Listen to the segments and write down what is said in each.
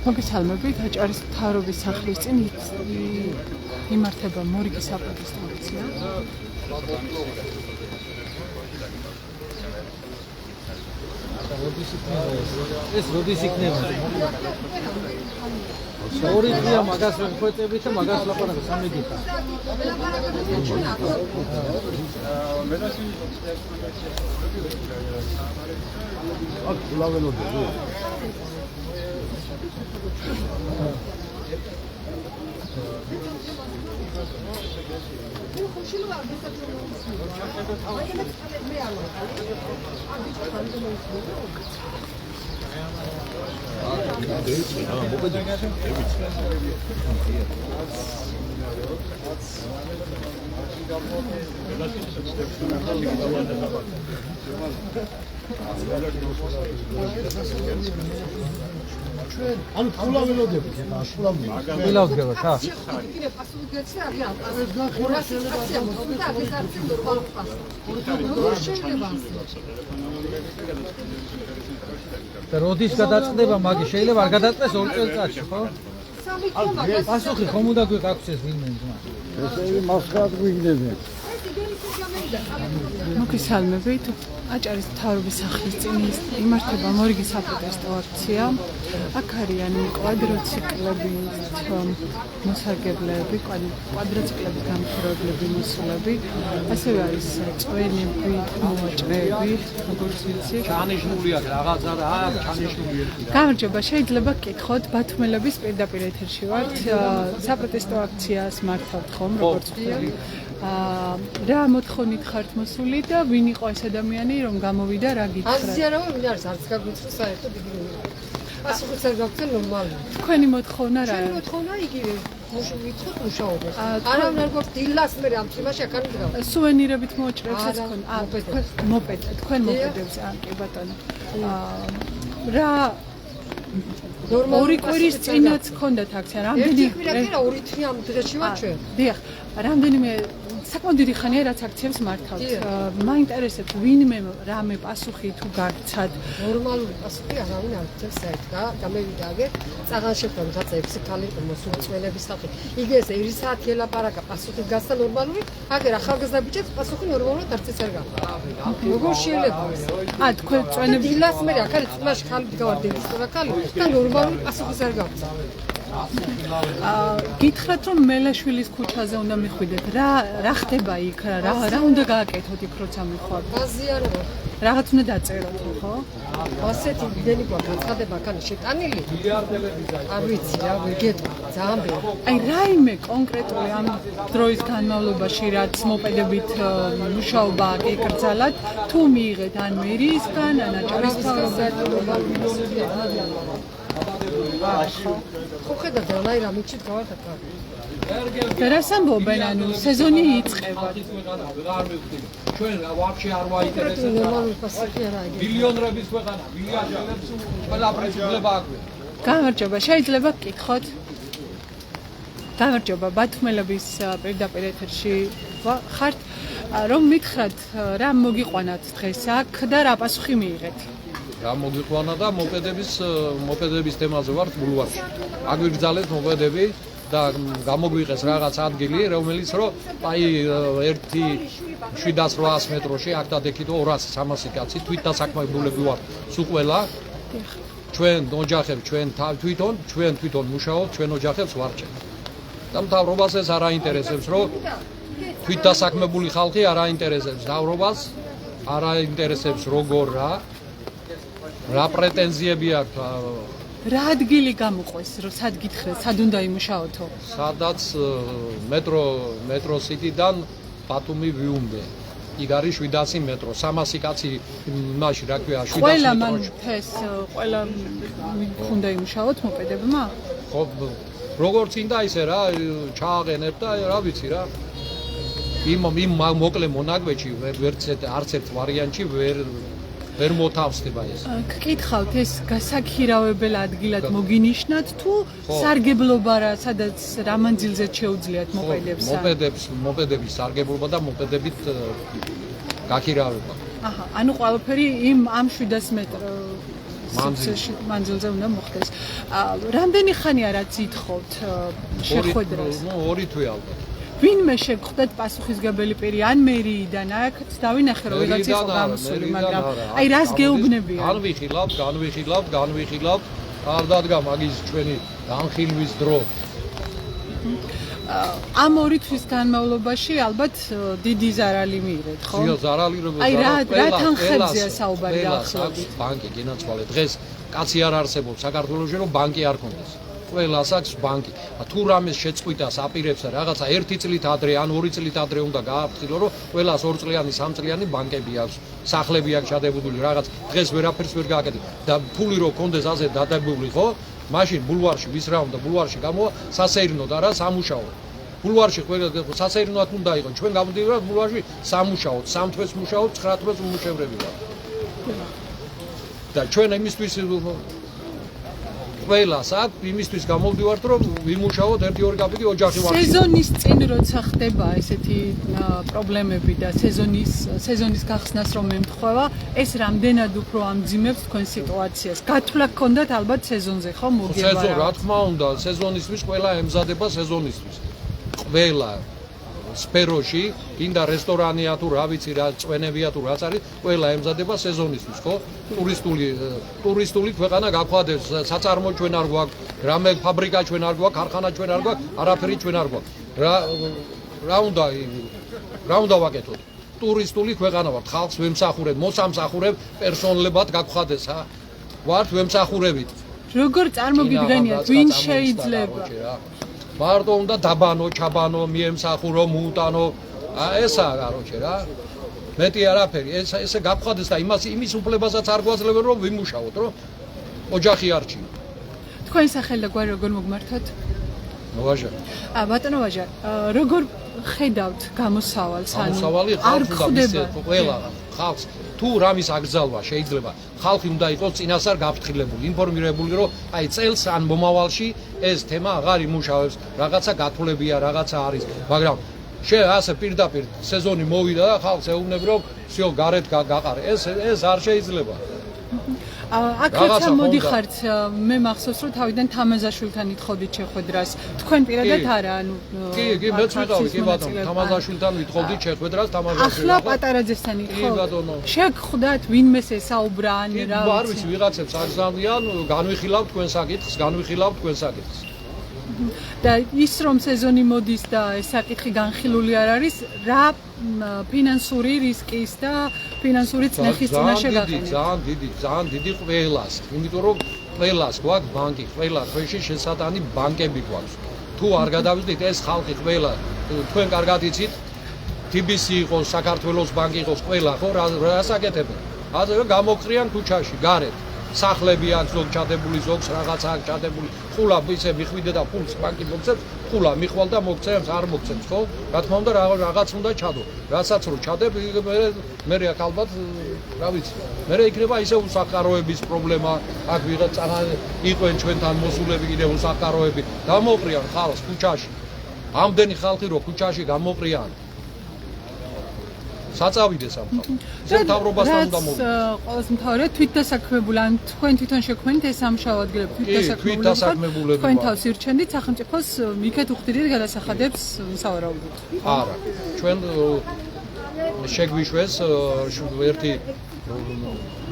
მოგესალმებით, აჭარის მთავრობის სახლის წინ იმართება მორიგის საპროტესტო აქცია. ეს როდის იქნება? ორი დღეა მაგას ვხვეწებით და მაგას ლაპარაკობთ სამი დღეა. აქ ლაველოდები. ანუ ფულა ველოდებით და ფულა ველოდებით ხა და როდის გადაწყდება მაგი შეიძლება არ გადაწყდეს 2 წელიწადში ხო? პასუხი ხომ უნდა გვიყავდეს ვინმე ძმა? ესე მასხად გვიგდები. მოგესალმებით, აჭარის მთავრობის სახლის წინ იმართება მორიგის საპროტესტო აქცია. აქ არიან კვადროციკლები, მოსარგებლეები, კვადროციკლების გამხდარებლები, მოსულები, ასევე არის წვენები, მოვაჭრეები, როგორც ვიცი. ჩანიშნულია რაღაცა რა, ჩანიშნულია. გამარჯობა, შეიძლება გკითხოთ, ბათუმელების პირდაპირ ეთერში ვართ. საპროტესტო აქციას მართავთ ხომ, როგორც ვთქვი? რა მოთხოვნით ხართ მოსული და ვინ იყო ეს ადამიანი, რომ გამოვიდა, რა გითხრათ? აზია რა ვინ არის, არც გაგვიცხო საერთოდ იგი. პასუხიც არ გაგვცე ნორმალურად. თქვენი მოთხოვნა რა? ჩვენი მოთხოვნა იგივე. მუშაობთ მუშაობას. არავინ არ გვაქვს დილას მე ამ თემაში აქ არ მდგავ. სუვენირებით მოაჭრებსაც თქვენ? მოპედა. თქვენ მოპედებს, კი ბატონო. რა ორი კვირის წინაც გქონდათ აქცია, რამდენი კვირა კი რა, 2 დღე ამ დღეში ვარ ჩვენ. დიახ, რამდენიმე საკმაოდ დიდი ხანია რაც აქციებს მართავთ. მაინტერესებს ვინმე რამე პასუხი თუ გაგცად. ნორმალური პასუხი არავინ არ გცემს საერთოდ. გამევიდა აგერ წაღანშებთან რაღაცა 6 ქალი მოსული წველების სახით. იგი ესე 1 საათი ელაპარაკა, პასუხი გასცა ნორმალური, აგერ ახალგაზრდა ბიჭებს პასუხი ნორმალურად არც ეს არ გაქვს. როგორ შეიძლება ეს? თქვენ წვენები დილას მე აქ არის თმაში ხალი გავარდების ხალი და ნორმალური პასუხი არ გაქვს. გითხრათ რომ მელაშვილის ქუჩაზე უნდა მიხვიდეთ. რა ხდება იქ? რა უნდა გააკეთოთ იქ როცა მიხვალ? აზია რა. რაღაც უნდა დაწეროთ, ხო? ასეთი იმდენი გაცხადება აქ შეტანილი. არ ვიცი რა, ვიგეთქვა ძალიან ბევრი. აი რაიმე კონკრეტული ამ დროის განმავლობაში რაც მოპედებით მუშაობა ეკრძალათ, თუ მიიღეთ ან მერიისგან, ან აჭარის ხო ხედავთ რა რამეჩით გავაკეთე. რას ამბობენ, ანუ სეზონი იწყება. ჩვენ ვაფშე არ ვაინტერესებს. ნორმალური პასუხი არა იგი. მილიონრების ქვეყანა, მილიარდერებს ყველაფრის უფლება აქვს. გამარჯობა, შეიძლება გკითხოთ? გამარჯობა, ბათუმელების პირდაპირ ეთერში ხართ, რომ მითხრათ რა მოგიყვანათ დღეს აქ და რა პასუხი მიიღეთ? რა მოგიყვანა და მოპედების თემაზე ვართ ბულვარში. აგვიგზავნეთ მოპედები და გამოგვიყეს რაღაც ადგილი, რომელიც რომ აი 1.700 მეტროში აქ დადექით 200-300 კაცი თვით დასაქმებულები ვართ სულ ყველა. ჩვენ ოჯახებს, ჩვენ თვითონ მუშაობთ, ჩვენ ოჯახებს ვარჩევთ. და მთავრობას ეს არ აინტერესებს, რომ თვით დასაქმებული ხალხი არ აინტერესებს მთავრობას, არ აინტერესებს როგორ რა პრეტენზიები აქვს. რა ადგილი გამოყვეს, რომ სად გითხრათ, სად უნდა იმუშაოთო? სადაც მეტრო სიტიდან ბათუმი ვიუნდე. იქ არის 700 მეტრო, 300 კაცი მაშინ რა ქვია 700 ყველა მეტროში. მან ეს ყველა უნდა იმუშაოთ მოპედებმა? ხო, როგორც ინდა ისე რა ჩააყენებ და რა ვიცი რა. იმ მოკლე მონაკვეთში არც ერთ ვარიანტში ვერ მოთავსდება ეს. გკითხავთ, ეს გასაქირავებელ ადგილად მოგინიშნათ თუ სარგებლობა რა, სადაც რა მანძილზე შეუძლიათ მოპედებს? მოპედების სარგებლობა და მოპედებით გაქირავება. აჰა, ანუ ყველაფერი ამ 700 მეტრო მანძილზე უნდა მოხდეს. რამდენი ხანია რაც ითხოვთ შეხვედრას? ორი თვე ალბათ. ვინმე შეგხვდათ პასუხისგებელი პირი ან მერიიდან აქ დავინახე რომ ვიღაც იყო გამოსული, მაგრამ აი რას გეუბნებიან? განვიხილავთ, არ დადგა მაგის ჩვენი განხილვის დრო. ამ ორი თვის განმავლობაში ალბათ დიდი ზარალი მიიღეთ, ხო? ზარალი აი რა თანხებზეა საუბარი დაახლოებით? ბანკი გინაცვალე დღეს კაცი არ არსებობს საქართველოში რომ ბანკი არ ქონდეს. ყველას აქვს ბანკი. თუ რამეს შეწყვიტას აპირებს რაღაცა 1 წლით ადრე ან 2 წლით ადრე უნდა გააფრთხილო, რომ ყველას 2 წლიანი, 3 წლიანი ბანკები აქვს, სახლები აქვს შადებული, რაღაც დღეს ვერაფერს ვერ გააკეთებ. და ფული რო კონდეს ასე დადებული, ხო? მაშინ ბულვარში ვის რა უნდა, ბულვარში გამოვა სასეირნო და რა სამუშაო. ბულვარში ყველა სასეირნოად უნდა იყოს. ჩვენ გამოდივართ ბულვარში სამუშაოდ, 3 თვეს მუშაობთ, 9 თვეს უმუშევრები ვართ. და ჩვენ იმისთვის ყველას აქ იმისთვის გამოვდივართ რომ ვიმუშაოთ 1-2 კაპიტი ოჯახი ვარ. სეზონის წინ როცა ხდება ესეთი პრობლემები და სეზონის გახსნას რომ ემთხვევა, ეს რამდენად უფრო ამძიმებს თქვენ სიტუაციას? გათვლა გქონდათ ალბათ სეზონზე ხო მოგება? სეზონ რა თქმა უნდა, სეზონისთვის ყველა ემზადება სეზონისთვის. ყველა სფეროში, კიდე რესტორანია თუ რა ვიცი რა წვენებია თუ რაც არის, ყველა ემზადება სეზონისთვის, ხო? ტურისტული ქვეყანა გაქვადებს, საწარმო ჩვენ არ გვაქვს, რამე ფაბრიკა ჩვენ არ გვაქვს, ქარხანა ჩვენ არ გვაქვს, არაფერი ჩვენ არ გვაქვს. რა უნდა ვაკეთოთ? ტურისტული ქვეყანა ვართ, ხალხს ვემსახურებ, მოსამსახურებ პერსონალებად გაქვხადეს, ვართ ვემსახურებით. როგორ წარმოგიდგენიათ, ვინ შეიძლება? მარტო უნდა დაბანო, ჩაბანო, მიემსახურო, მოუტანო. ესაა გაროჩე რა. მეტი არაფერი. ესე გაქვხადეს და იმის უფლებასაც არ გვაძლევენ რომ ვიმუშაოთ, რომ ოჯახი არჩიო. თქვენ სახელი და გვარი როგორ მოგმართოთ? ნოვაჟა. ბატონო ვაჟა, როგორ ხედავთ გამოსავალს? გამოსავალი ხალხს და ყველა ხალხს თუ რამის აკრძალვა შეიძლება ხალხი უნდა იყოს წინასწარ გაფრთხილებული, ინფორმირებული რომ აი წელს ან მომავალში ეს თემა აღარ იმუშავებს, რაღაცა გათვლებია, რაღაცა არის, მაგრამ ასე პირდაპირ სეზონი მოვიდა და ხალხს ეუბნები რომ всё გარეთ გაყარე. ეს არ შეიძლება. აქ როცა მოდიხართ, მე მახსოვს რომ თავიდან თამაზაშვილთან ითხოვდით შეხვედრას. თქვენ პირადად არა, ანუ კი, მეც ვიყავი, კი ბატონო, თამაზაშვილთან ვითხოვდით შეხვედრას, თამაზაშვილთან. ახლა პატარაძესთან კი ბატონო. შეგხვდათ ვინმეს ესაუბრა ან რა ვიცი. არ ვიცი, ვიღაცებს აგზავნიან, განვიხილავთ თქვენ საკითხს. და ის რომ სეზონი მოდის და ეს საკითხი განხილული არ არის, რა ფინანსური რისკის და ფინანსური წნეხის წინაშე გაყენეთ? ძალიან დიდი ყველას, იმიტომ რომ ყველას გვაქვს ბანკი, ყველა ჩვენში შესატანი ბანკები გვაქვს. თუ არ გადავიდეთ ეს ხალხი ყველა, თქვენ კარგად იცით, TBC იყოს, საქართველოს ბანკი იყოს, ყველა ხო რას აკეთებენ? ასე გამოგყრიან ქუჩაში, გარეთ. სახლები აქვს ზოგ ჩადებული, ზოგს რაღაცა აქვს ჩადებული. ხულა ისე მიხვიდე და ფულს ბანკი მოგცემს, ხულა მიხვალ და მოგცემს, არ მოგცემს, ხო? რა თქმა უნდა რაღაც უნდა ჩადო. რასაც რო ჩადებ, მე აქ ალბათ რა ვიცი. მე იქნება ისე უსახკაროების პრობლემა, აქ ვიღაც იყვენ ჩვენთან მოსულები კიდე უსახკაროები. გამოყრიან ხალხს ქუჩაში. ამდენი ხალხი რო ქუჩაში გამოყრიან. საწავიდეს ამ ხალხს. მთავრობასთან უნდა მოვიდეს. ყოველს მთავრია თვითდასაქმებული, ან თქვენ თვითონ შექმნით ეს სამშაბათ ადგილები თვითდასაქმებულები. თქვენ თავს ირჩენდით სახელმწიფოს იქეთ უხდიდით გადასახადებს სავარაუდოდ. არა. ჩვენ შეგვიშვეს ერთი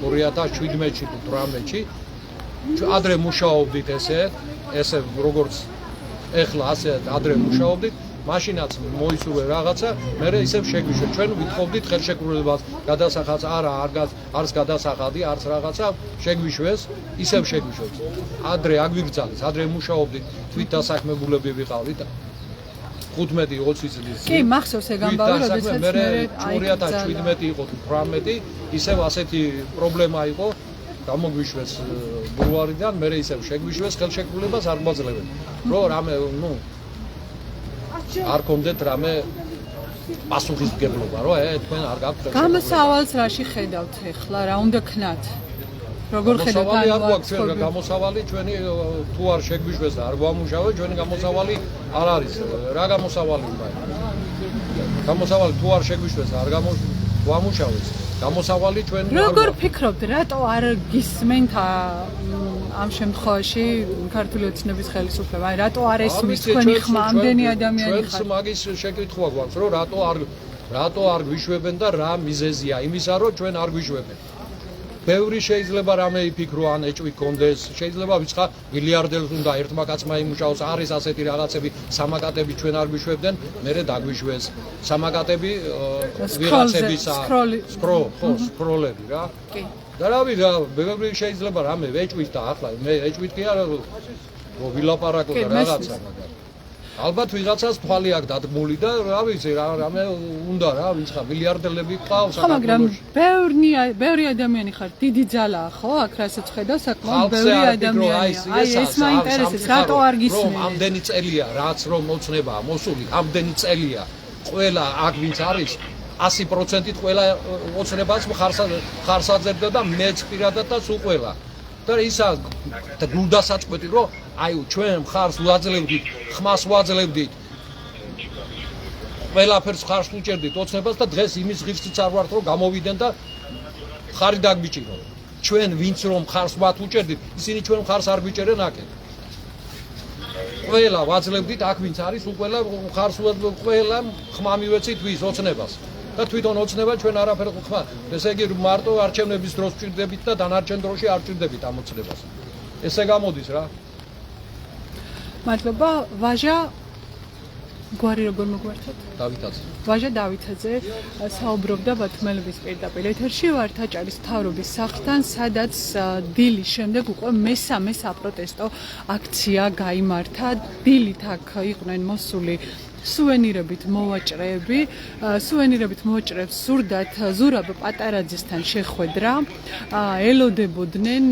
2017-ში თუ 18-ში ადრე მუშაობდით ესე როგორც ეხლა ასე ადრე მუშაობდით მაშინაც მოისურვე რაღაცა, მე ისევ შეგვიშვეთ. ჩვენ ვითხოვდით ხელშეკრულებას, გადასახადს არც გადასახადი, არც რაღაცა შეგვიშვეს, ისევ შეგვიშვეთ. ადრე აგვიგრძალეს, ადრე მუშაობდით, თვით დასაქმებულები ვიყავით. 15-20 წლის კი, მახსოვს ეგ ამბავი, როდესაც მე 2017 იყო 18, ისევ ასეთი პრობლემა იყო. გამოგვიშვეს ბულვარიდან, მე ისევ შეგვიშვეს ხელშეკრულებას არ გვაძლევენ. რო რამე, არ კონდეთ რამე პასუხისმგებლობა, რომ თქვენ არ გაქვთ. გამოსავალს რაში ხედავთ ახლა, რა უნდა ქნათ? როგორ ხედავთ ჩვენ გამოსავალი ჩვენი თუ არ შეგვიშვეს და არ გვამუშავეთ, ჩვენი გამოსავალი არ არის. რა გამოსავალი უნდა? გამოსავალი თუ არ შეგვიშვეს და არ გვამუშავეთ, გამოსავალი ჩვენ როგორ ფიქრობთ, რატო არ გისმენთ ამ შემთხვევაში ქართული ოცნების ხელისუფლება? აი რატო არ ესმის თქვენი ხმა ამდენი ადამიანი ხარ? ჩვენს მაგის შეკითხვა გვაქვს, რომ რატო არ გვიშვებენ და რა მიზეზია იმისა, რომ ჩვენ არ გვიშვებენ. ბევრი შეიძლება რამე იფიქრო ან ეჭვი კონდეს, შეიძლება ვიცხა მილიარდელს უნდა ერთმა კაცმა იმუშაოს, არის ასეთი რაღაცები, სამაკატები ჩვენ არ გვიშვებდნენ, მერე დაგვიშვეს. სამაკატები ვიღაცებისა სკროლები რა. კი. და ბევრი შეიძლება რამე ეჭვით და ახლა მე ეჭვით კი არა რომ ვილაპარაკო და რაღაცა, მაგრამ ალბათ ვიღაცას თვალი აქვს დადგმული და რა ვიცი რამე უნდა რა ვიცხა მილიარდელები ყავს ხო, მაგრამ ბევრი ადამიანი ხარ, დიდი ძალაა ხო? აქ რასაც ხედავ, საკმაოდ ბევრი ადამიანია. აი ეს მაინტერესებს, რატო არ გისმენთ? რომ ამდენი წელია, რაც რომ მოცნებაა მოსული, ამდენი წელია, ყველა აქ ვინც არის 100%-ით ყველა ოცნებას ხარს აძლევდა და მეც პირადად და სულ ყველა. და ისა და გულდასაწყვეტი რომ აი ჩვენ ხარს ვაძლევდით, ხმას ვაძლევდით. ყველაფერს ხარს უჭერდით ოცნებას და დღეს იმის ღირსიც არ ვართ რომ გამოვიდენ და ხარი დაგვიჭირონ. ჩვენ ვინც რომ ხარს ვათ უჭერდით, ისინი ჩვენ ხარს არ გვიჭერენ აქეთ. ყველა ვაძლევდით აქ ვინც არის უყველა ხარს ყველა ხმა მივეცით ვის ოცნებას. და თვითონ ოცნება ჩვენ არაფერ ხმა. ესე იგი მარტო არჩევნების დროს ვჭირდებით და დანარჩენ დროში არ ვჭირდებით ამ ოცნებას. ესე გამოდის რა. მადლობა, ვაჟა გვარი როგორ მოგვართოთ? დავითაძე. ვაჟა დავითაძე საუბრობდა ბათუმელების პირდაპირ ეთერში ვართ აჭარის მთავრობის სახლთან, სადაც დილის შემდეგ უკვე მესამე საპროტესტო აქცია გაიმართა. დილით აქ იყვნენ მოსული სუვენირებით მოვაჭრეები, სუვენირებით მოვაჭრეებს სურდათ ზურაბ პატარაძესთან შეხვედრა, ელოდებოდნენ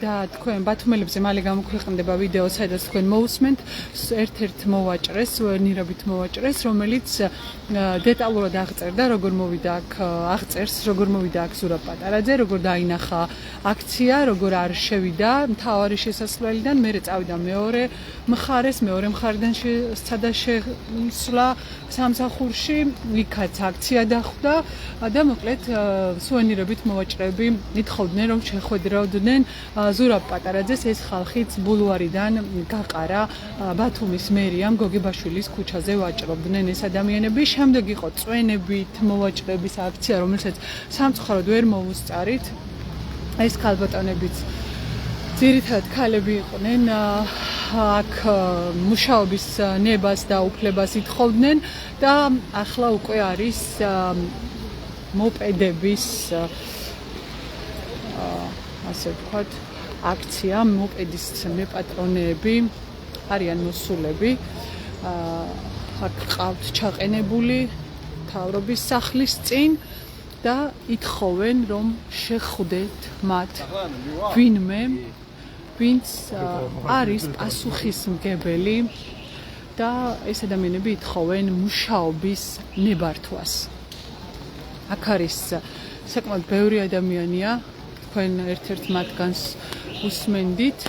და თქვენ ბათუმელებზე მალე გამოქვეყნდება ვიდეო, სადაც თქვენ მოусმენთ ერთ-ერთ მოვაჭრეს, სუვენირებით მოვაჭრეს, რომელიც დეტალურად აღწერდა, როგორ მოვიდა აქ, აღწერს, როგორ მოვიდა აქ ზურაბ პატარაძე, როგორ დაინახა აქცია, როგორ არ შევიდა მთავარი შესასვლელიდან, მერე წავიდა მეორე მხარიდან სცადა სვლა სამსახურში, იქაც აქცია დახვდა და მოკლედ სუვენირებით მოვაჭრეები ითხოვდნენ რომ შეხვედროდნენ ზურაბ პატარაძეს. ეს ხალხიც ბულვარიდან გაყარა ბათუმის მერიამ გოგებაშვილის ქუჩაზე ვაჭრობდნენ ეს ადამიანები. შემდეგ იყო წვენებით მოვაჭრეების აქცია, რომელსაც სამწუხაროდ ვერ მოუსწარით. ეს ქალბატონებიც ძირითადად ქალები იყვნენ, აქ მუშაობის ნებას და უფლებას ითხოვდნენ და ახლა უკვე არის მოპედების ასე ვთქვათ აქცია, მოპედის მეპატრონეები არიან მოსულები, აქ ყავთ ჩაყენებული მთავრობის სახლის წინ და ითხოვენ რომ შეხვდეთ მათ ვინმე ვინც არის პასუხისმგებელი და ეს ადამიანები ითხოვენ მუშაობის ნებართვას. აქ არის საკმაოდ ბევრი ადამიანია, თქვენ ერთ-ერთ მათგანს უსმენდით.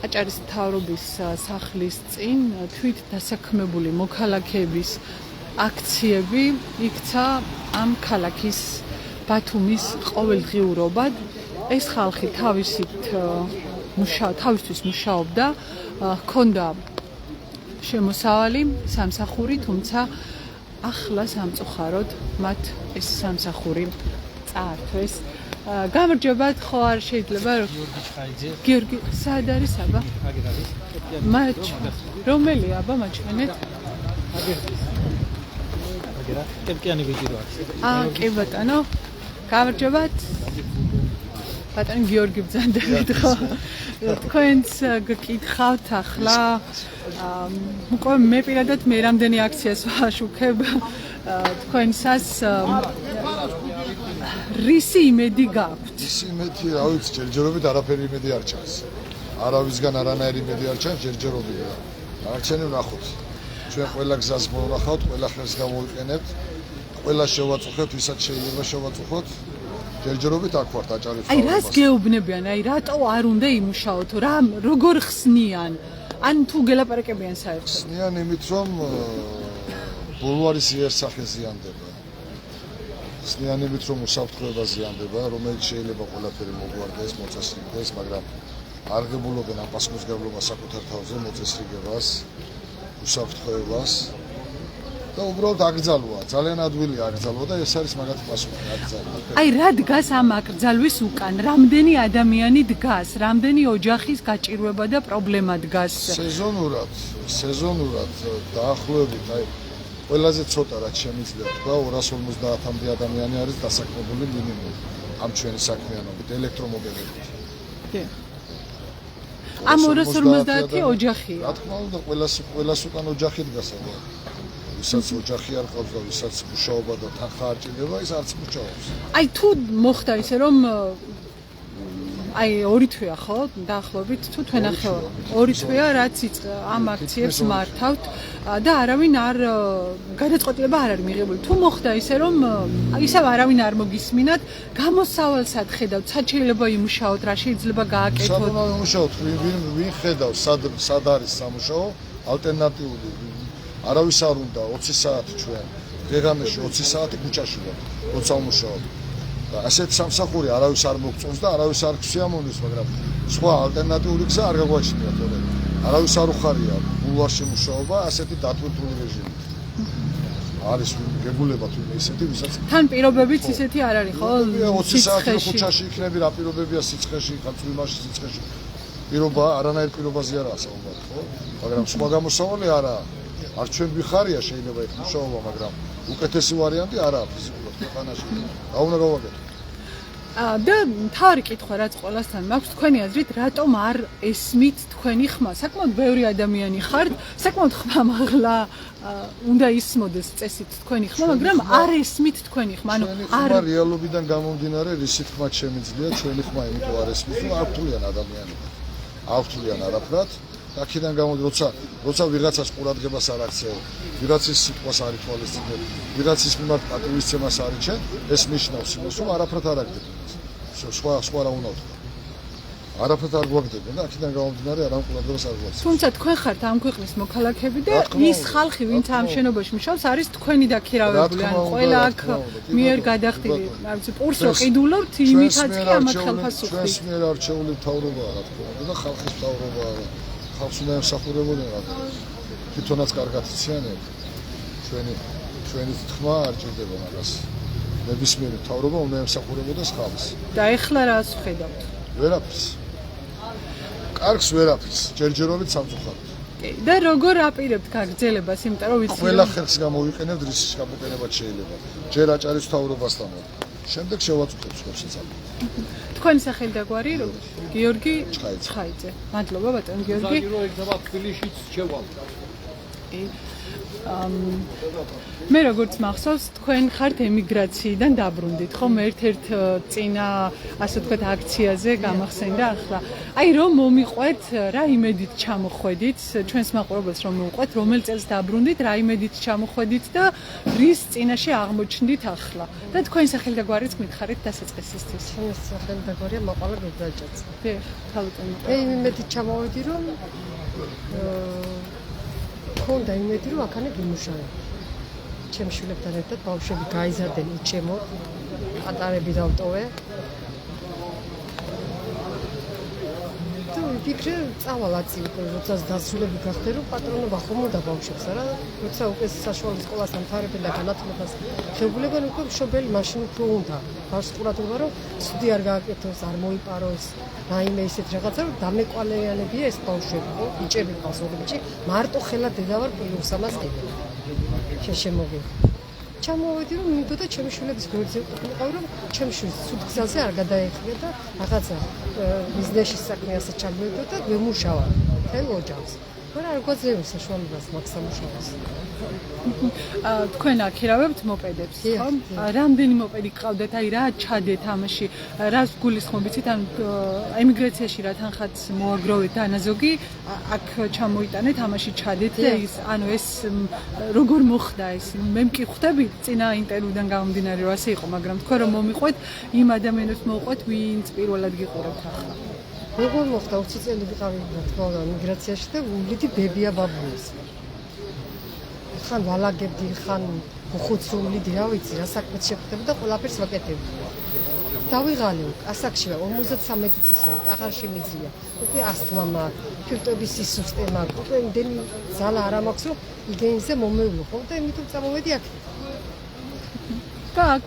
აჭარის მთავრობის სახლის წინ თვით დასაქმებული მოქალაქეების აქციები იქცა ამ ქალაქის ბათუმის ყოველდღიურობად. ეს ხალხი თავისთვის მუშაობდა, ჰქონდა შემოსავალი სამსახური, თუმცა ახლა სამწუხაროდ მათ ეს სამსახური წაართვეს გამარჯობათ, ხო არ შეიძლება გიორგი ჩხაიძე. გიორგი, სად არის აბა? აგერ არის. მაჩ რომელი აბა მაჩვენეთ? აგერა. კერკიანი ვიდი რო არის. კი ბატონო. გამარჯობათ. ბატონო გიორგი ბრძანდებით ხო? თქვენს გკითხავთ ახლა უკვე მე პირადად მე რამდენი აქციას ვაშუქებ თქვენსას რისი იმედი გაქვთ? ის იმედი, რა ვიცი, ჯერჯერობით არაფერი იმედი არ ჩანს. არავისგან არანაირი იმედი არ ჩანს, ჯერჯერობით. არჩენი ვნახოთ. ჩვენ ყველა გზას მოვნახავთ, ყველა ხელს გამოვიყენებთ, ყველა შევაწუხებთ, ვისაც შეიძლება შევაწუხოთ. ჯერჯერობით აქ ვართ აჭარის. აი რას გეუბნებიან? აი რატო არ უნდა იმუშაოთ? რა როგორ ხსნიან? ან თუ გელაპარაკებიან საერთოდ? ხსნიან იმით, რომ ბულვარის იერსახე ზიანდება. ხსნიან იმით, რომ უსაფრთხოება ზიანდება, რომელიც შეიძლება ყველაფერი მოგვარდეს, მოწესრიგდეს, მაგრამ არ გებულობენ ამ პასუხისმგებლობას საკუთარ თავზე, მოწესრიგებას, უსაფრთხოებას. და უბრალოდ აკრძალვა, ძალიან ადვილი აკრძალვა და ეს არის მაგათი პასუხი, აკრძალვა. აი რა დგას ამ აკრძალვის უკან? რამდენი ადამიანი დგას? რამდენი ოჯახის გაჭირვება და პრობლემა დგას? სეზონურად დაახლოებით, აი ყველაზე ცოტა რაც შემიძლია თქვა, 250-მდე ადამიანი არის დასაქმებული მინიმუმ ამ ჩვენი საქმიანობით, ელექტრომობილებით. კი. ამ 250 ოჯახია. რა თქმა უნდა, ყველას უკან ოჯახი დგას ალბათ. ვისაც ოჯახი არ ყავს და ვისაც მუშაობა და თანხა არ ჭირდება, ის არც მუშაობს. აი თუ მოხდა ისე რომ აი ორი თვეა ხო? დაახლოებით თუ თვენახევარი. ორი თვეა რაც ამ აქციებს მართავთ და არავინ არ გადაწყვეტილება არ არის მიღებული. თუ მოხდა ისე რომ ისევ არავინ არ მოგისმინათ, გამოსავალსად ხედავთ, სად შეიძლება იმუშაოთ, რა შეიძლება გააკეთოთ? სად იმუშაოთ? ვინ ხედავს, სად არის სამუშაო? ალტერნატიული არავის არ უნდა 20 საათი ჩვენ ღეღამეში 20 საათი ქუჩაში ვარ, როცა ვმუშაობ. და ასეთ სამსახური არავის არ მოგწონს და არავის არ ქსიამოვნის, მაგრამ სხვა ალტერნატიული გზა არ გაგვაჩნია თორე. არავის არ უხარია ბულვარში მუშაობა ასეთი დატვირთული რეჟიმით. არის გებულება თუ ისეთი, ვისაც თან პირობებიც ისეთი არ არის ხო? 20 საათი ქუჩაში იქნები, რა პირობებია სიცხეში, ხალხმაში სიცხეში. პირობა არანაირ პირობაზე არაა საუბარი, ხო? მაგრამ სხვა გამოსავალი არაა. არ ჩვენ გვიხარია შეიძლება ეს მუშაობა, მაგრამ უკეთესი ვარიანტი არაა ფიზიკურად ქვეყანაში. რა უნდა გავაკეთო? და თავი კითხვა რაც ყველასთან მაქვს, თქვენი აზრით, რატომ არ ესმით თქვენი ხმა? საკმაოდ ბევრი ადამიანი ხართ, საკმაოდ ხმამაღლა უნდა ისმოდეს წესით თქვენი ხმა, მაგრამ არ ესმით თქვენი ხმა. ანუ არ რეალობიდან გამომდინარე, რისით ხმა შემიძლია ჩვენი ხმა, იმიტომ არ ესმის, რომ არ ვთვლიან ადამიანებად. არ ვთვლიან არაფრად. აქედან გამოდი, როცა ვიღაცას ყურადღებას არ აქცევ, ვიღაცის სიტყვას არ ითვალისწინებ, ვიღაცის მიმართ პატივისცემას არ იჩენ, ეს ნიშნავს იმას, რომ არაფრად არ აგდებენ. სხვა რა უნდა ვთქვა. არაფრად არ გვაგდებენ და აქედან გამომდინარე არ ყურადღებას არ გვაქცევ. თუმცა თქვენ ხართ ამ ქვეყნის მოქალაქეები და ის ხალხი, ვინც ამ შენობაში მუშაობს, არის თქვენი დაქირავებული, ანუ ყველა აქ მიერ გადახდილი. რა ვიცი, პურს რო ყიდულობთ, იმითაც კი ამ ხელფასუხი. ჩვენს მიერ არჩეული მთავრობაა, რა თქმა უნდა, და ხალხის მთავრობაა. ხალხს უნდა ემსახურებოდნენ რა თვითონაც კარგად იციანენ ჩვენი თქმა არ ჭირდება მაგას ნებისმიერი მთავრობა უნდა ემსახურებოდეს ხალხს და ეხლა რას ხედავთ? ვერაფერს კარგს ვერაფერს ჯერჯერობით სამწუხაროდ და როგორ აპირებთ გაგრძელებას, იმიტომ რომ ვიცი ყველა ხელს გამოვიყენებთ რისის გამოყენებაც შეიძლება ჯერ აჭარის მთავრობასთან შემდეგ შევაწუხებთ სხვასაც თქვენი სახელი და გვარი გიორგი ჩხაიძე. მადლობა ბატონ გიორგი. საჭირო იქნება თბილისშიც შევალ. მე როგორც მახსოვს, თქვენ ხართ ემიგრაციიდან დაბრუნდით, ხო? ერთ-ერთ წინა, ასე ვთქვათ, აქციაზე გამახსენდა ახლა. აი რომ მომიყვეთ, რა იმედით ჩამოხვედით, ჩვენს მაყურებელს რომ მოვყვეთ, რომელ წელს დაბრუნდით, რა იმედით ჩამოხვედით და რის წინაშე აღმოჩნდით ახლა. და თქვენი სახელი და გვარიც მითხარით დასაწყისისთვის. ჩვენი სახელი და გვარია მაყალა გოგაჭაც. დიახ, თავიდან. მე იმედით ჩამოვედი, რომ ქონდა იმედი, რომ აქ გიმუშავე. ჩემ შვილებთან ერთად ბავშვები გაიზარდნენ იჩემო, პატარები დავტოვე. ვიფიქრე, წავალ აწილი, როცა დასრულები გახდა, რომ პატრონობა ხომ უნდა ბავშვებს, არა? როცა უკვე საშუალო სკოლას ამთავრებენ და განათლებას ხებულებენ, უკვე მშობელი მაშინ უფრო უნდა. ბავშვს ყურადღება, რომ ცუდი არ გააკეთოს, არ მოიპაროს, რაიმე ისეთ რაღაცა, რომ დამეკვალეიანებია ეს ბავშვები, ხო? ბიჭები ყავს ორი, მარტო ხელა დედა ვარ +300 ყიდე. შეშემოგი. ჩამოვედი რომ მინდოდა ჩემი შვილების გვერდზე ყოფილიყავი რომ ჩემი შვილს ცუდ გზაზე არ გადაეხია და რაღაცა ბიზნესის საქმე ასე ჩამოვედი და ვემუშავა თელ ოჯახს. მაგრამ არ გვაძლევს საშუალებას მაგ სამუშაოს. თქვენ აქირავებთ მოპედებს, ხო? რამდენი მოპედი გყავდეთ? აი რა ჩადეთ ამაში? რას გულისხმობთ? ან ემიგრაციაში რა თანხაც მოაგროვეთ და ანაზოგი აქ ჩამოიტანეთ, ამაში ჩადეთ და ის ანუ ეს როგორ მოხდა ეს? მე მკითხები წინა ინტერვიუდან გამომდინარე რომ ასე იყო, მაგრამ თქვენ რომ მომიყვეთ, იმ ადამიანებს მოუყვეთ, ვინც პირველად გიყურებთ ახლა. როგორ მოხდა 20 წელი ვიყავი თქო მიგრაციაში და ვულიდი ბებია ბაბუას. ხან ვალაგებდი, ხან ხუცულიდი, რა ვიცი, რა საქმეც შეხვდება და ყველაფერს ვაკეთებდი. დავიღალი ასაკში 53 წელს აღარ შემიძლია. უკვე ასთმა მაქვს, ფილტვების სისტემა აქვს, უკვე იმდენი ძალა არ მაქვს, რომ იგენზე მომევლო ხო და იმიტომ წამოვედი აქ. так.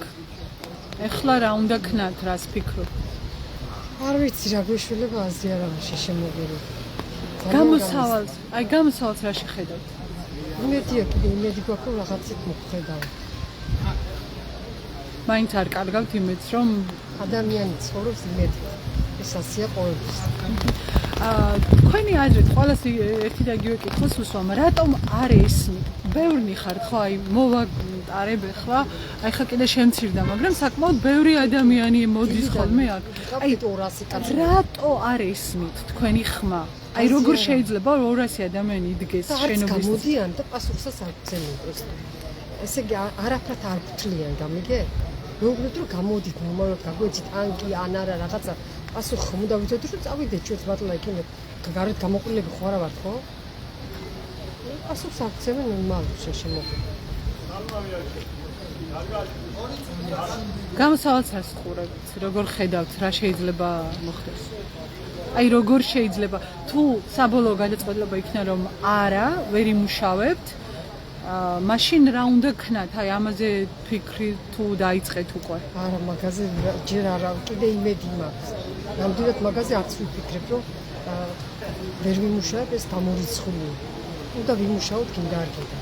ეხლა რა უნდა ქნათ, რას ფიქრობ? არ ვიცი რა გვეშველება აზრი არ აღარ შემოგერო. გამოსავალს რა შეხედავთ? იმედია კიდე იმედი გვაქვს რომ რაღაცით მოხდება. მაინც არ კარგავთ იმედს რომ ადამიანი ცხოვრობს იმედით. ეს ასია ყოველთვის. თქვენი აზრით ყოველას ერთი და იგივე კითხოს უსვამ, რატომ არ ესმით? ბევრი ხართ ხო, აი მოვატარებ ახლა, აი ხა კიდე შემცირდა, მაგრამ საკმაოდ ბევრი ადამიანი მოდის ხოლმე აქ. აი 200 კაცი. რატო არ ესმით თქვენი ხმა? აი როგორ შეიძლება 200 ადამიანი იდგეს შენობის გამოდიან და პასუხსაც არ გცემენ პროსტო. ესე იგი არაფრად არ გთლიან, გამიგე? მეუბნებთ რომ გამოდით, მომავალ გაგვეცით ანკი, ან არა რაღაცა პასუხი ხომ უნდა ვიცოდეთ რომ წავიდეთ ჩვენც მართლა იქნებ გარეთ გამოყოლები ხო არა ვართ ხო? პასუხს არ გცემენ ნორმალურად შემოგვი. გამოსავალს არ სხურებთ, როგორ ხედავთ, რა შეიძლება მოხდეს? აი როგორ შეიძლება თუ საბოლოო გადაწყვეტილება იქნა რომ არა, ვერ იმუშავებთ, მაშინ რა უნდა ქნათ? აი ამაზე ფიქრი თუ დაიწყეთ უკვე? არა, მაგაზე ჯერ არა, კიდე იმედი მაქვს. ნამდვილად მაგაზე არც ვიფიქრებ, რომ ვერ ვიმუშავებ, ეს გამორიცხულია. უნდა ვიმუშაოთ გინდა არ გინდა.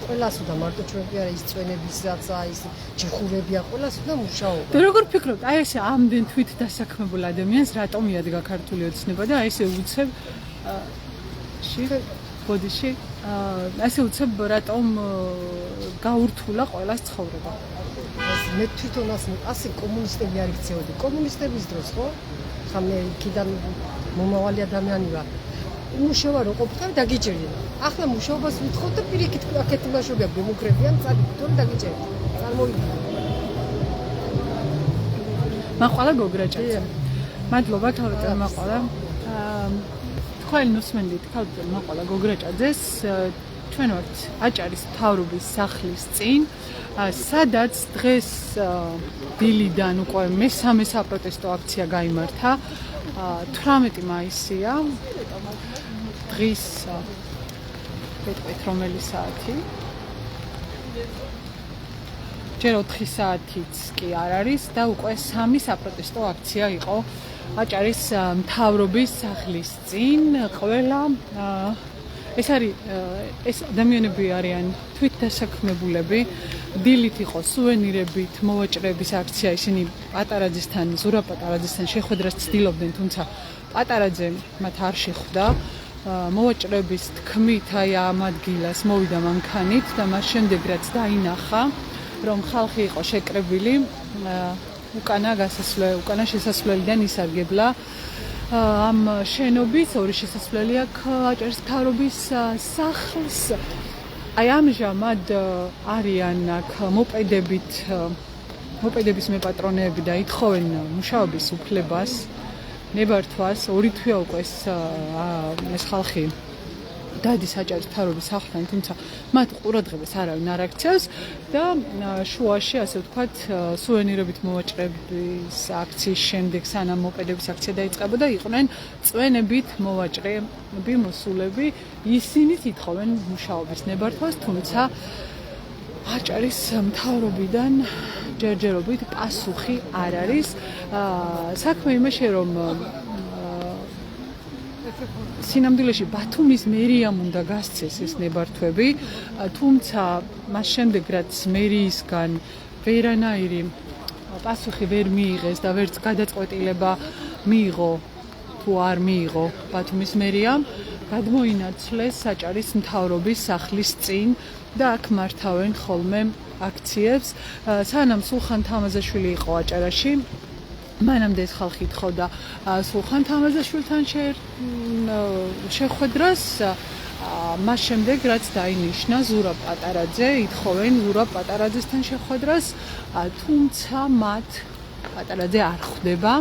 ყველას უნდა მარტო ჩვენი არა ის წვენებისაც, ის ჯიხურებია, ყველას უნდა მუშაობა. და როგორ ფიქრობთ, აი ესე ამდენ თვით დასაქმებულ ადამიანს რატომ იადგა ქართული ოცნება და აი ესე უცებ ბოდიში ასე უცებ რატომ გაურთულა ყველას ცხოვრება? მე თვითონ ასე კომუნისტები არ იქცეოდი. კომუნისტების დროს ხო? ხა მე იქიდან მომავალი ადამიანი ვარ. მუშაობა რო ყოფილიყავი დაგიჭერდნენ. ახლა მუშაობას ვითხოვთ და პირიქით აქეთ იმაშობია გემუქრებიან, წადით დაგიჭერთ. წარმოვიდგინე. მაყვალა გოგრაჭაძე. მადლობა თავიდან მაყვალა. თქვენ მოსმენდით თავიდან მაყვალა გოგრაჭაძეს. ჩვენ ვართ აჭარის მთავრობის სახლის წინ, სადაც დღეს დილიდან უკვე მესამე საპროტესტო აქცია გაიმართა. 18 მაისია. დღის რომელი საათი? ჯერ 4 საათიც კი არ არის და უკვე 3 საპროტესტო აქცია იყო აჭარის მთავრობის სახლის წინ. ყველა ეს ადამიანები არიან თვითდასაქმებულები. დილით იყო სუვენირებით მოვაჭრეების აქცია, ისინი პატარაძესთან, ზურაბ პატარაძესთან შეხვედრას ცდილობდნენ, თუმცა პატარაძე მათ არ შეხვდა. მოვაჭრეების თქმით აი ამ ადგილას მოვიდა მანქანით და მას შემდეგ რაც დაინახა, რომ ხალხი იყო შეკრებილი, უკანა შესასვლელიდან ისარგებლა ამ შენობის ორი შესასვლელი აქვს აჭარის მთავრობის სახლს. აი ამჟამად არიან აქ მოპედების მეპატრონეები და ითხოვენ მუშაობის უფლებას, ნებართვას. 2 თვეა უკვე ეს ხალხი დადის საჭირო თავრობის სახლთან, თუმცა მათ ყურადღებას არავინ არ აქცევს და შუაში, ასე ვთქვათ, სუვენირებით მოვაჭრების აქციის შემდეგ, სანამ მოპედების აქცია დაიწყებოდა, იყვნენ წვენებით მოვაჭრები, მოსულები, ისინიც ითხოვენ მუშაობის ნებართვას, თუმცა აჭარის მთავრობიდან ჯერჯერობით პასუხი არ არის. საქმე იმაში, რომ სინამდვილეში ბათუმის მერიამ უნდა გასცეს ეს ნებართვები, თუმცა მას შემდეგ რაც მერიისგან ვერანაირი პასუხი ვერ მიიღეს და ვერც გადაწყვეტილება მიიღო თუ არ მიიღო ბათუმის მერიამ, გადმოინაცვლეს საჭარის მთავრობის სახლის წინ და აქ მართავენ ხოლმე აქციებს. სანამ სულხან თამაზაშვილი იყო აჭარაში, მანამდე ეს ხალხი ითხოვდა სულხან თამაზაშვილთან შეხვედრას, მას შემდეგ რაც დაინიშნა ზურაბ პატარაძე, ითხოვენ ზურაბ პატარაძესთან შეხვედრას, თუმცა მათ პატარაძე არ ხვდება.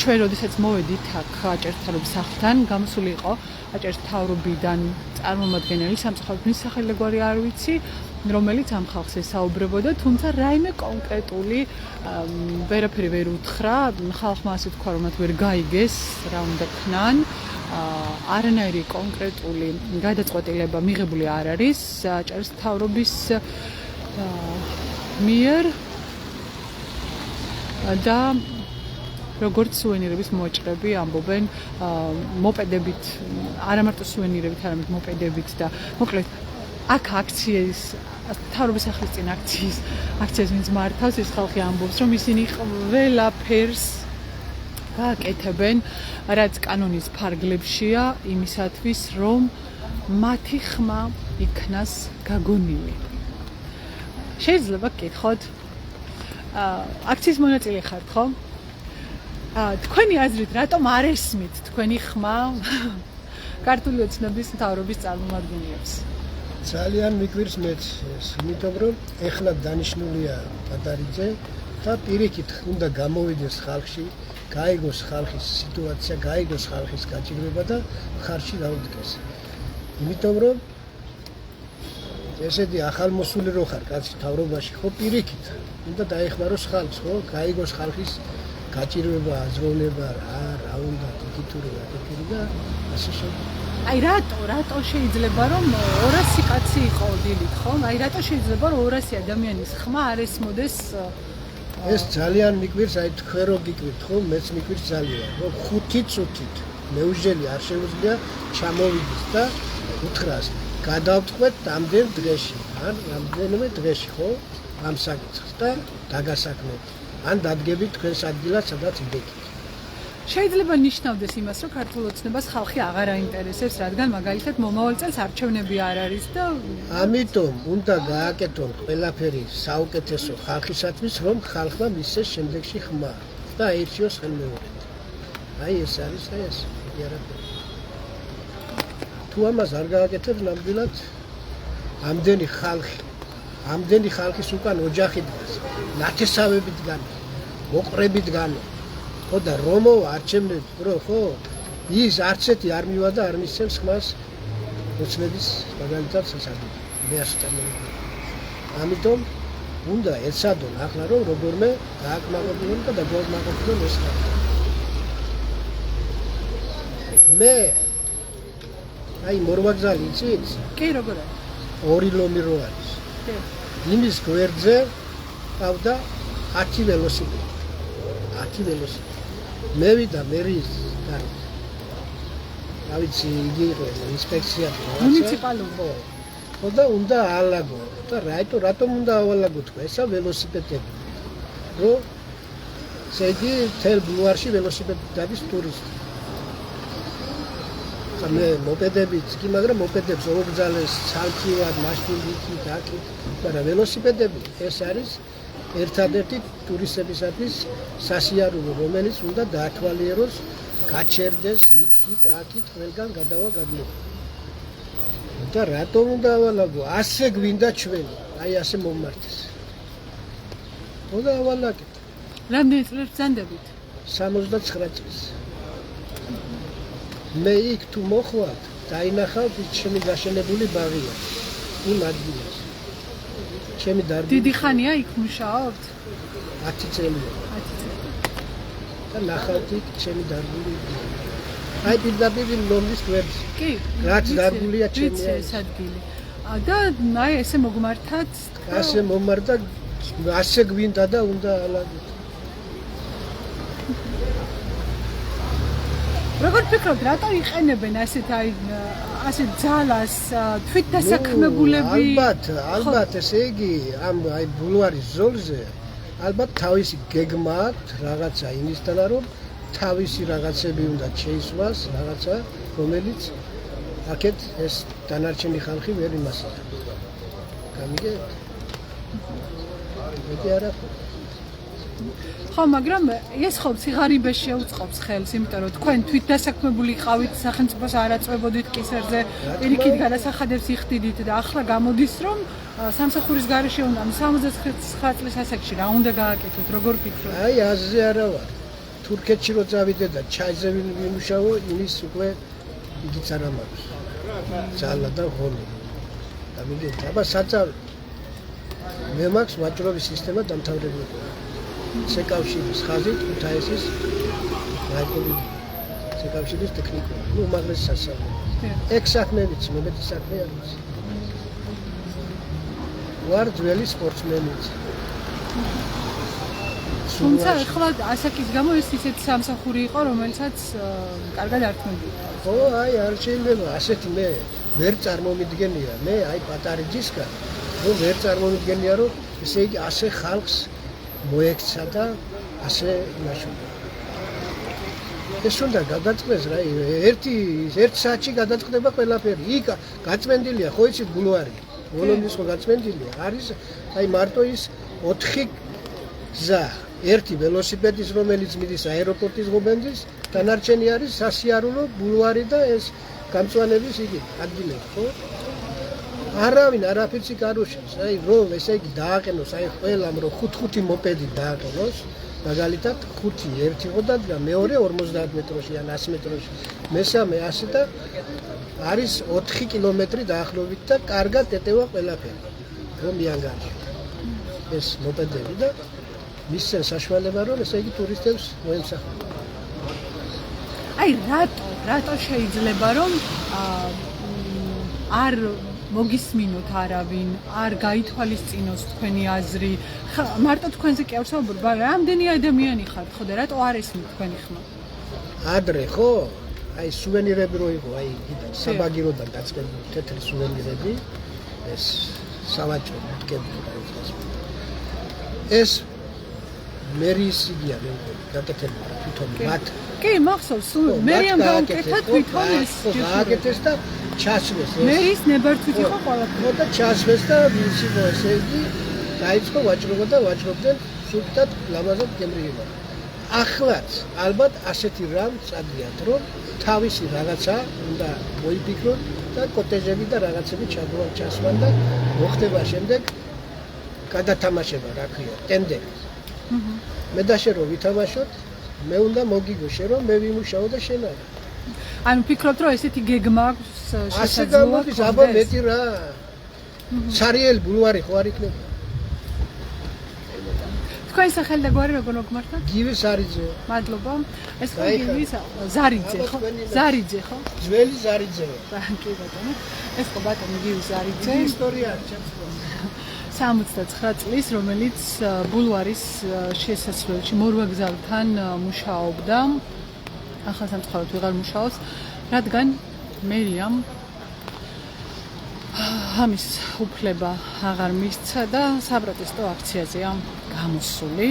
ჩვენ როდესაც მოვედით აქ აჭარის მთავრობის სახლთან, გამოსული იყო აჭარის მთავრობიდან წარმომადგენელი, სამწუხაროდ მის სახელგვარი არ ვიცი, რომელიც ამ ხალხს ესაუბრებოდა, თუმცა რაიმე კონკრეტული ვერაფერი ვერ უთხრა, ხალხმა ასე თქვა, რომ მათ ვერ გაიგეს რა უნდა ქნან, არანაირი კონკრეტული გადაწყვეტილება მიღებული არ არის აჭარის მთავრობის მიერ და როგორც სუვენირების მოაჭრები ამბობენ, მოპედებით, არა მარტო სუვენირებით, არამედ მოპედებით და მოკლედ აქ აქციის მთავრობის სახლის წინ აქციას ვინც მართავს, ეს ხალხი ამბობს, რომ ისინი ყველაფერს გააკეთებენ, რაც კანონის ფარგლებშია, იმისათვის, რომ მათი ხმა იქნას გაგონილი. შეიძლება გკითხოთ, აქციის მონაწილე ხართ, ხო? თქვენი აზრით, რატომ არ ესმით თქვენი ხმა ქართული ოცნების მთავრობის წარმომადგენლებს? ძალიან მიგვირს მეც ეს, იმიტომ რომ ეხლა დანიშნულია პატარიძე და პირიქით უნდა გამოვიდეს ხალხში, გაიგოს ხალხის სიტუაცია, გაიგოს ხალხის გაჭირვება და ხარში დაუდგეს. იმიტომ რომ ესეთი ახალმოსული რო ხარ კაცი მთავრობაში, ხო პირიქით უნდა დაეხმაროს ხალხს, ხო, გაიგოს ხალხის გაჭირვება, აზროვნება, რა უნდა ტიკიტური და ასე შემდეგ. აი რატო შეიძლება რომ 200 კაცი იყო დილით, ხო? აი რატო შეიძლება რომ 200 ადამიანის ხმა არ ესმოდეს? ეს ძალიან მიგვირს, აი თქვენ რო გიკვირთ, ხო? მეც მიგვირს ძალიან, რომ 5 წუთით მეუჟელი არ შეუძლია ჩამოვიდეს და უთხრას, გადავწყვეტ ამდენ დღეში, ან რამდენიმე დღეში, ხო? ამ საკითხს და დაგასაქმეთ. ან დადგებით თქვენს ადგილას, სადაც იდექით. შეიძლება ნიშნავდეს იმას, რომ ქართულ ოცნებას ხალხი აღარ აინტერესებს, რადგან მაგალითად მომავალ წელს არჩევნები არ არის და ამიტომ უნდა გააკეთონ ყველაფერი საუკეთესო ხალხისათვის, რომ ხალხმა მისცეს შემდეგში ხმა და აირჩიოს ხელმეორედ. აი ეს არის ეს, იარაღი. თუ ამას არ გააკეთებ, ნამდვილად ამდენი ხალხის უკან ოჯახი დგას, ნათესავებით განი, მოყრებით განი. ხო და რომო არჩევნებს პრო, ხო? ის არცეთი არ მივა და არ მისცემს ხმას ოცნების მაგალითად სასადოდ. მე ასე წარმოვიდგინე. ამიტომ უნდა ეცადონ ახლა რომ როგორმე გააკმაყოფილონ და დაგაკმაყოფილონ ეს ხალხი. მე აი მორვაგზალი იცით? კი, როგორ არის? ორი ლომი რო არის. კი. იმის გვერდზე ყავდა 10 ველოსიპედი. 10 ველოსიპედი. მე ვიდა მერის და რა ვიცი, იგი იყო ინსპექცია მუნიციპალური. ხო და უნდა აალაგო და რატომ უნდა აალაგო თქვა ესა ველოსიპედები. რომ შეგი თელ ბლუარში ველოსიპედი დადის ტურისტი. მე მოპედებით კი, მაგრამ მოპედებს ოგზალეს ცალკივად მაშინით დაკით, მაგრამ ველოსიპედები ეს არის ერთადერთი ტურისტებისათვის სასიარულო, რომელიც უნდა დაათვალიეროს, გაჩერდეს იქით, აქით, ყველგან გადავა-გადმოვა. და რატომ უნდა ავალაგო? ასე გვინდა ჩვენი, აი ასე მომმართეს. უნდა ავალაგეთ. რამდენი წელი ბრძანდებით? 69 წელს. მე იქ თუ მოხვათ, დაინახავთ ის ჩემი გაშენებული ბაღია იმ ადგილას. ჩემი დარგი დიდი ხანია იქ მუშაობთ? 10 წელია. 10 წელი. და ნახავთ იქ ჩემი დარგული. აი პირდაპირ ლონდონის გვერდზე. კი. რაც დარგულია ჩემი ვიცი ეს ადგილი. და აი ესე მოგმართათ? ასე მომართა ასე გვინდა და უნდა ალაგოთ. როგორ ფიქრობთ, რატო იყენებენ ასეთ ასეთ ძალას თვით დასაქმებულები? ალბათ ესე იგი ამ აი ბულვარის ზოლზე ალბათ თავისი გეგმა აქვს რაღაცა იმისთან რომ თავისი რაღაცები უნდა შეისვას რაღაცა რომელიც აქეთ ეს დანარჩენი ხალხი ვერ იმასაა. გამიგეთ? მეტი არა ხო, მაგრამ ეს ხო სიღარიბეს შეუწყობს ხელს, იმიტომ რომ თქვენ თვით დასაქმებული ყავით სახელმწიფოს არ აწვებოდით კისერზე, პირიქით გადასახადებს იხდიდით და ახლა გამოდის რომ სამსახურის გარეშე უნდა 79 წლის ასაკში რა უნდა გააკეთოთ, როგორ ფიქრობთ? აი აზზე არა ვარ. თურქეთში რო წავიდე და ჩაიზე ვიმუშაო, იმის უკვე იგიც არ ამაქვს. ძალა და ღონე. გამიგეთ? აბა საწავი. მე მაქვს ვაჭრობის სისტემა დამთავრებული. სეკავშირის ხაზით ქუთაისის რაიონი სეკავშირის ტექნიკუმი, ნუ უმაღლესი სასწავლებელი. ეგ საქმე ვიცი, მეტი საქმე არ ვიცი. ვარ ძველი სპორტსმენიც. თუმცა ახლა ასაკის გამო ეს ისეთი სამსახური იყო, რომელსაც კარგად არ თმობია. ხო, აი არ შეიძლება ასეთი მე ვერ წარმომიდგენია, მე აი პატარიძისგან, რომ ვერ წარმომიდგენია, რომ ესე იგი ასე ხალხს მოექცა და ასე იმაშობა. ეს უნდა გადაწყდეს რა, ერთ საათში გადაწყდება ყველაფერი. იქ გაწმენდილია, ხო იცით ბულვარი. ბოლონდის ხო გაწმენდილია. არის აი მარტო ის 4 გზა. ერთი ველოსიპედის, რომელიც მიდის აეროპორტის ღობენძის, დანარჩენი არის სასიარულო ბულვარი და ეს გამწვანების იგი ადგილები, ხო? არავინ არაფერს იქ არ უშავს. აი რომ ესე იგი დააყენოს, აი ყველამ რომ 5 მოპედი დააყენოს, მაგალითად 5 ერთი იყო და მეორე 50 მეტროში ან 100 მეტროში. მესამე 100 და არის 4 კილომეტრი დაახლოებით და კარგად ეტევა ყველაფერი. რომ მიანგარიშო. ეს მოპედები და მისცენ საშუალება რომ ესე იგი ტურისტებს მოემსახურონ. აი რატო შეიძლება რომ არ მოგისმინოთ არავინ, არ გაითვალისწინოს თქვენი აზრი. მარტო თქვენზე კი არ ვსაუბრობ, რამდენი ადამიანი ხართ ხო და რატო არ ესმით თქვენი ხმა? ადრე ხო? აი სუვენირები რო იყო, აი საბაგიროდან დაწყებული თეთრი სუვენირები, ეს სავაჭრო მკები ეს მერის იგია მე გაკეთებული თვითონ მათ. კი, მახსოვს, მერიამ გააკეთა თვითონ ეს გააკეთეს და ჩასვეს ეს. მერის ნებართვით იყო ყველაფერი. და ჩასვეს და ვიცი რომ ესე იგი დაიწყო ვაჭრობა და ვაჭრობდნენ სულტად ლამაზად გემრიელა. ახლაც ალბათ ასეთი რამ წადიათ რომ თავისი რაღაცა უნდა მოიფიქრონ და კოტეჟები და რაღაცები ჩასვან და მოხდება შემდეგ გადათამაშება რა ქვია ტენდერი. მე და შენ რომ ვითამაშოთ მე უნდა მოგიგო შენ რომ მე ვიმუშაო და შენ არა. ანუ ფიქრობთ რომ ესეთი გეგმა აქვს შესაძლოა? ასე გამოდის აბა მეტი რა. სარიელი ბულვარი ხო არ იქნება? თქვენ სახელი და გვარი როგორ მოგმართათ? გივი სარიძე. მადლობა. ეს ხო გივი ზარიძე ხო? ზარიძე ხო? ძველი ზარიძე. კი ბატონო. ეს ხო ბატონო გივი ზარიძე. ისტორია არის ჩემს 69 წლის, რომელიც ბულვარის შესასვლელში მორვაგზალთან მუშაობდა. ახლა სამწუხაროდ ვეღარ მუშაობს, რადგან მერიამ ამის უფლება აღარ მისცა და საპროტესტო აქციაზეა გამოსული.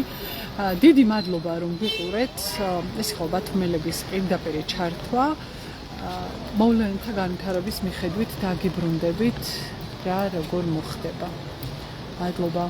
დიდი მადლობა რომ გიყურეთ. ეს იყო ბათუმელების პირდაპირ ჩართვა. მოვლენათა განვითარების მიხედვით დაგიბრუნდებით რა როგორ მოხდება. მადლობა.